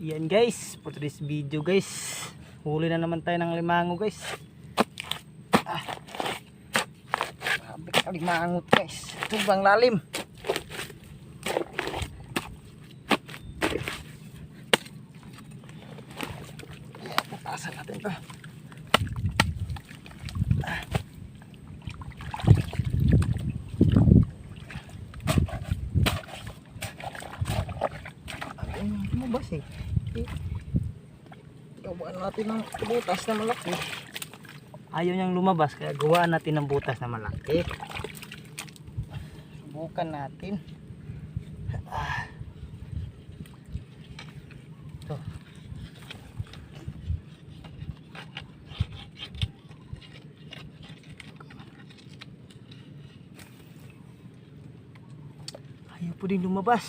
Yan guys, for today's video guys, huli na naman tayo ng limango guys. Grabe ka limangot guys, sobrang lalim. Putasan natin to. Lumabas eh. Gawaan natin ng butas na malaki. Ayaw niyang lumabas kaya gawaan natin ng butas na malaki. Subukan natin. Ito. Ayaw po din lumabas.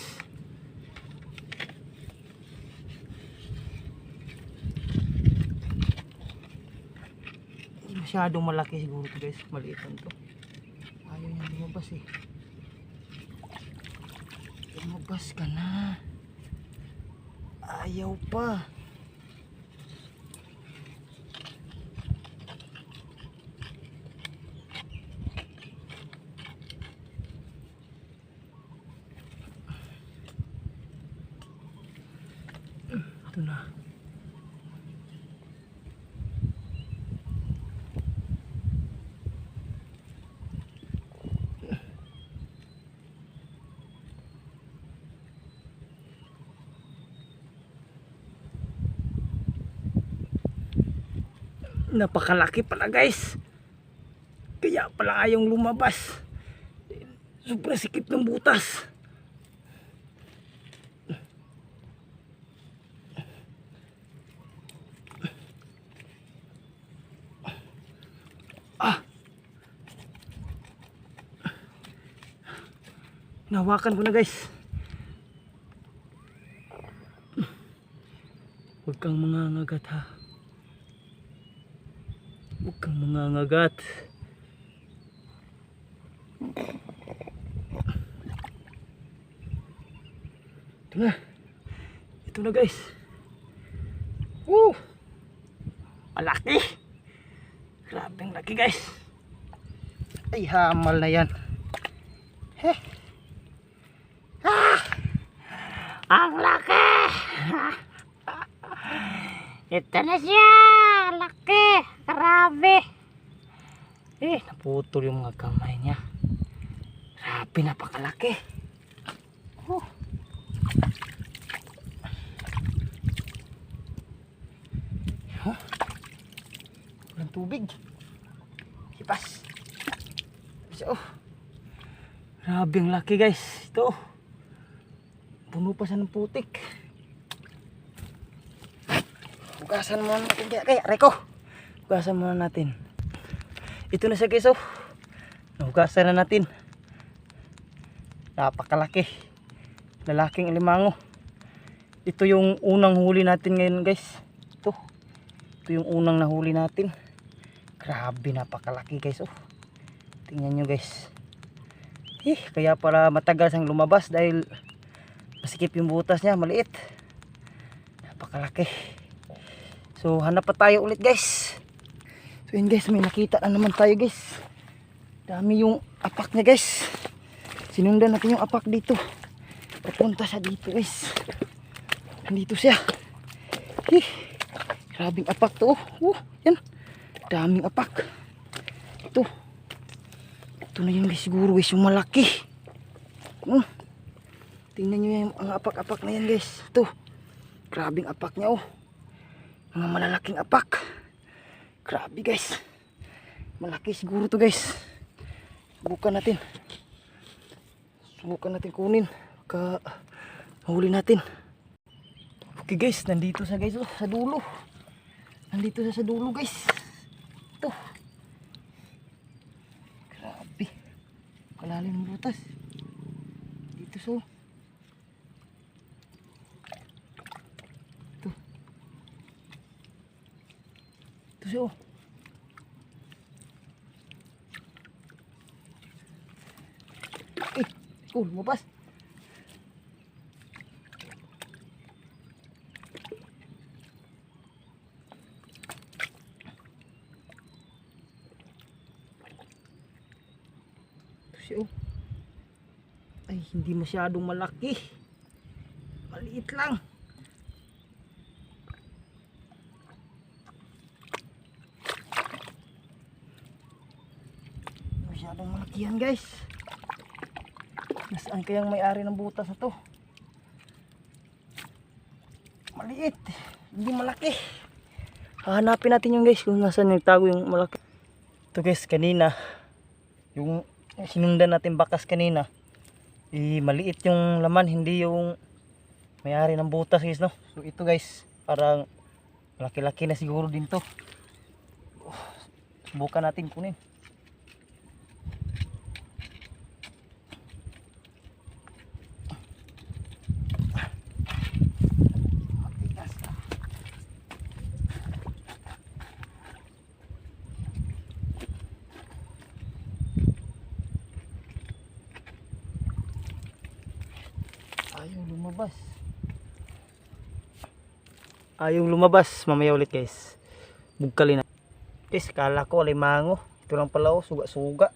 Masyadong malaki siguro ito guys, maliit lang ito. Ayaw niya lumabas eh. Lumabas ka na. Ayaw pa. Ito na. Napakalaki pala guys, kaya pala ayong lumabas. Sobrang sikip ng butas. Nahawakan ko na guys. Huwag kang mangangagat ha. Huwag kang mangangagat. Ito na. Ito na guys. Woo! Malaki. Grabeng laki guys. Ay hamal na yan. Heh. Ang laki. Ito na siya. Laki. Grabe. Naputol yung mga kamay niya. Grabe, napakalaki. Walang tubig. Hipas. So, grabe ang laki guys. Ito. Puno pa siya ng putik. Hugasan muna natin kaya Reko. Hugasan muna natin. Ito na siya guys oh. Hugasan na natin. Napakalaki. Lalaking limango. Ito yung unang huli natin ngayon guys. Ito yung unang nahuli natin. Grabe, napakalaki guys oh. Tingnan nyo guys. Kaya para matagal siyang lumabas dahil masikip yung butas niya, maliit. Napakalaki. So hanap pa tayo ulit guys. So yun guys, may nakita na naman tayo guys. Dami yung apak niya guys. Sinundan natin yung apak dito. Papunta siya dito guys. Nandito siya. Grabing apak to. Yan. Daming apak. Ito na yun guys, siguro guys, yung malaki. Tingnan nyo yung mga apak-apak na yan guys. Ito. Grabing apak niya oh. Mga malalaking apak. Grabe guys. Malaki siguro to guys. Subukan natin kunin. Mahuli natin. Okay guys, nandito siya guys oh, sa dulo. Nandito siya sa dulo guys. Ito. Grabe. Kalalim ng butas. Dito so. Ito siya oh. Lumabas. oh. Ay, hindi masyadong malaki. Maliit lang. Masyadong malaki yan guys. Nasaan kayang may-ari ng butas na to? Maliit. Hindi malaki. Hahanapin natin yung guys kung nasaan nagtago yung malaki. Ito guys, kanina yung sinundan natin bakas kanina, maliit yung laman, hindi yung may-ari ng butas guys, no? So ito guys, parang malaki-laki na siguro din to. Subukan natin kunin. Ayaw lumabas. Ayaw lumabas. Mamaya ulit guys. Bugkalin na. Guys, kala ko alimango. Ito lang pala oh, suga-suga.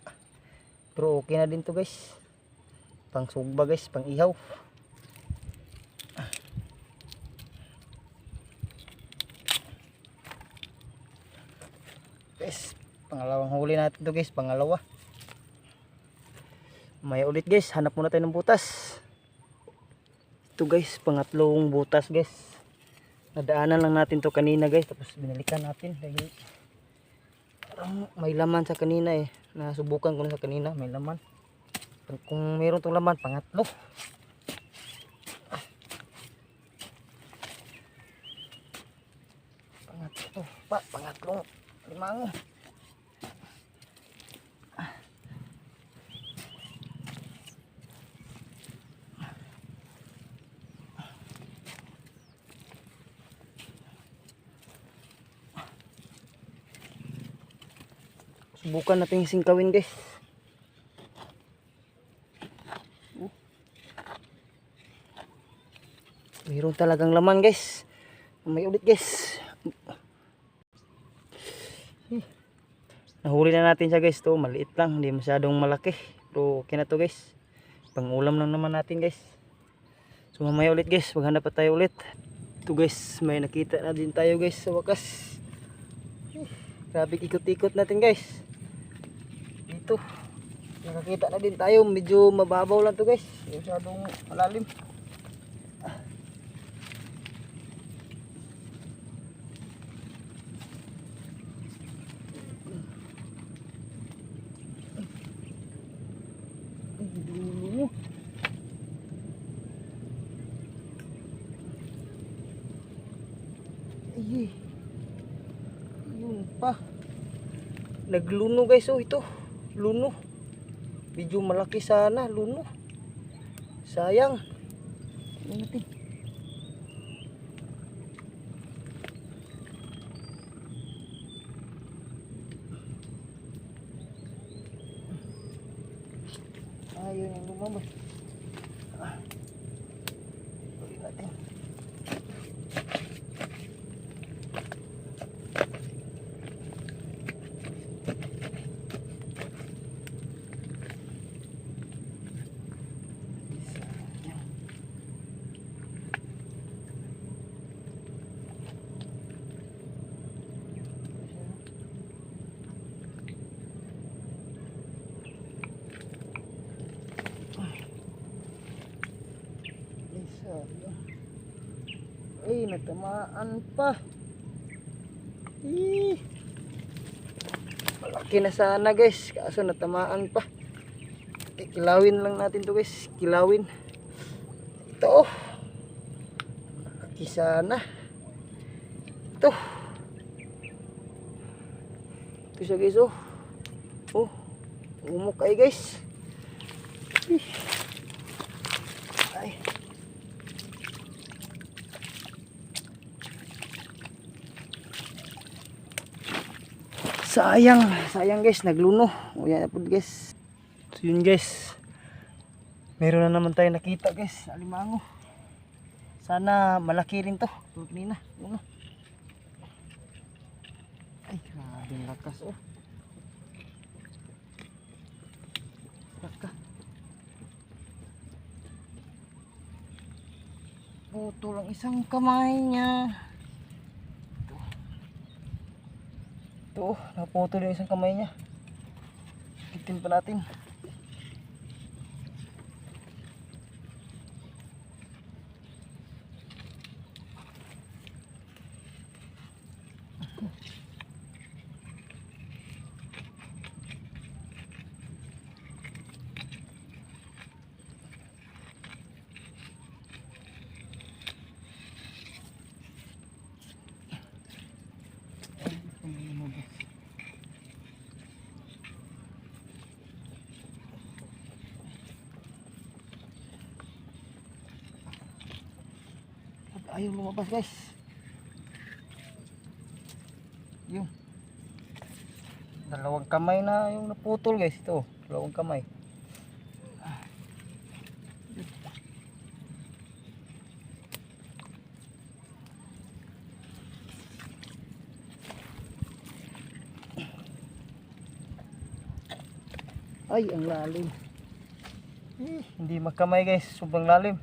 Pero okay na din to guys. Pang sugba guys, pang ihaw. Guys, pangalawang huli natin to guys, pangalawa. Mamaya ulit guys, hanap muna tayo ng butas. Ito guys, pangatlong butas guys. Nadaanan lang natin to kanina guys, tapos binalikan natin dahil parang may laman sa kanina eh. Nasubukan ko na sa kanina, may laman. Kung mayroon tong laman, pangatlo. Pangatlo pa, pangatlong limango. Subukan natin singkawin guys. Mayroon talagang laman guys. May ulit guys. Nahuli na natin siya guys. To maliit lang, hindi masyadong malaki. Pero okay na to guys. Pangulam lang naman natin guys. So mamaya ulit guys, maghanap pa tayo ulit. Ito guys, may nakita na din tayo guys sa wakas. Grabe ikot-ikot natin guys. Dito nakakita na din tayo, medyo mababaw lang to guys, masyadong malalim. Ay, yun pa, nagluno guys. Oh ito luno, medyo malaki sana luno, sayang. Ano natin, ayun yung lumabas. Ulit natin. Ay, natamaan pa. Malaki na sana guys, kaso natamaan pa. Kilawin lang natin to guys, kilawin. Ito, malaki sana. Ito siya guys. Oh, umukay guys. Ay, sayang guys, nagluno. O yan po guys. So yun guys, meron na naman tayo nakita guys, alimango. Sana malaki rin to, tulad nina. Ay, grabe lakas oh. Baka. Putol ang isang kamay niya. Ito, naputol yung isang kamay niya. Kitin pa natin. Ayaw lumabas guys. Yung dalawang kamay na yung naputol guys. Ito, dalawang kamay. Ay, ang lalim. Hindi magkamay guys, sobrang lalim.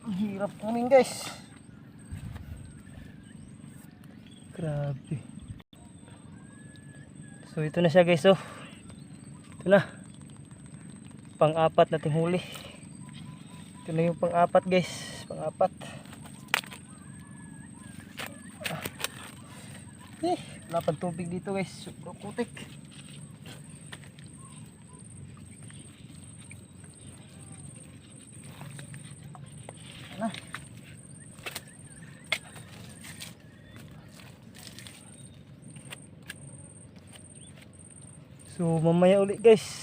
Ang hirap kunin guys. Grabe. So ito na siya guys, oh. Ito na. Pang-apat nating huli. Ito na yung pang-apat guys. Pang-apat. Wala pang tubig dito guys. Super putik. Na. So mamaya ulit guys.